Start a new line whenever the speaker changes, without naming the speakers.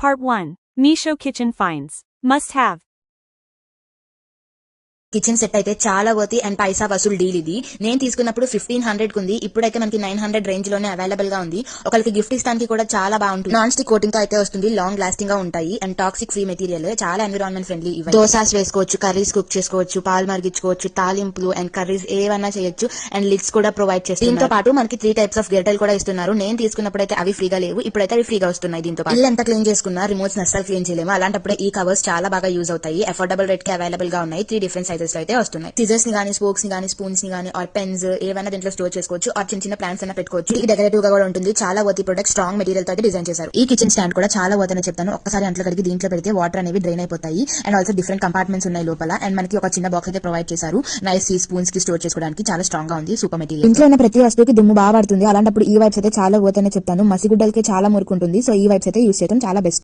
Part 1. Meesho Kitchen Finds. Must have.
Kitchen set అయితే చాలా వర్తి and పైసా వసూలు డీల్ ఇది. నేను తీసుకున్నప్పుడు 1500 కుంది, ఇప్పుడైతే మనకి 900 రేంజ్ లోనే అవైలబుల్ గా ఉంది. ఒకరికి గిఫ్ట్ ఇస్తానికి కూడా చాలా బాగుంటుంది. నాన్ స్టిక్ కోటింగ్ తో అయితే వస్తుంది, లాంగ్ లాస్టింగ్ గా ఉంటాయి అండ్ టాక్సిక్ ఫ్రీ మెటీరియల్, చాలా ఎన్విరాన్మెంట్ ఫ్రెండ్లీ. దోసాస్ వేసుకోవచ్చు, కర్రీస్ కుక్ చేసుకోవచ్చు, పాలు మరిగించుకోవచ్చు, తాలింపులు అండ్ కర్రీస్ ఏవన్నా చేయొచ్చు అండ్ లిడ్స్ కూడా ప్రొవైడ్ చేస్తారు. దీంతో పాటు మనకి 3 టైప్స్ ఆఫ్ గెటల్ కూడా ఇస్తున్నారు. నేను తీసుకున్నప్పుడు అయితే అవి ఫ్రీగా లేవు, ఇప్పుడైతే అవి ఫ్రీగా వస్తున్నాయి. దీంతో పాటు ఇల్లు ఎంత క్లీన్ చేసుకున్నా రిమోట్స్ అస్సలు క్లీన్ చేయలేము, అలాంటప్పుడు ఈ కవర్స్ చాలా బాగా యూజ్ అవుతాయి. అఫోర్డబుల్ రేట్ కి అవైలబుల్ గా ఉన్నాయి. 3 డిఫరెంట్ సైజెస్ లో అయితే వస్తున్నాయి. సిజర్స్ ని గానీ, స్పోక్స్ ని గానీ, స్పూన్స్ ని గానీ, ఆర్ పెన్స్ ఏవైనా దీంట్లో స్టోర్ చేసుకోవచ్చు, ఆర్ చిన్న చిన్న ప్లాంట్స్ అన్న పెట్టుకోవచ్చు. ఇది డెకరేటివ్ గా కూడా ఉంటుంది. చాలా వర్తి ప్రొడక్ట్, స్ట్రాంగ్ మెటీరియల్ తో అయితే డిజైన్ చేశారు. ఈ కిచెన్ స్టాండ్ కూడా చాలా వర్త్ అని చెప్తాను. ఒక్కసారి అంట్లో కడిగి దీంట్లో పెడితే వాటర్ అనేవి డ్రైన్ అయిపోతాయి అండ్ ఆల్సో డిఫరెంట్ కంపార్ట్మెంట్స్ ఉన్నాయి లోపల. అండ్ మనకి ఒక చిన్న బాక్స్ అయితే ప్రొవైడ్ చేశారు. నైస్ స్పూన్స్ కి స్టోర్ చేసుకోవడానికి చాలా స్ట్రాంగ్ గా ఉంది. Super material. ఇంట్లో ఉన్న ప్రతి వస్తువుకి దుమ్ము బాగా పడుతుంది, అలాంటప్పుడు ఈ వైప్స్ అయితే చాలా వర్త్ అని చెప్తాను. మసిగుడ్డలకి చాలా మురుకుంటుంది, సో ఈ వైప్స్ అయితే యూస్ చేయడం చాలా బెస్ట్.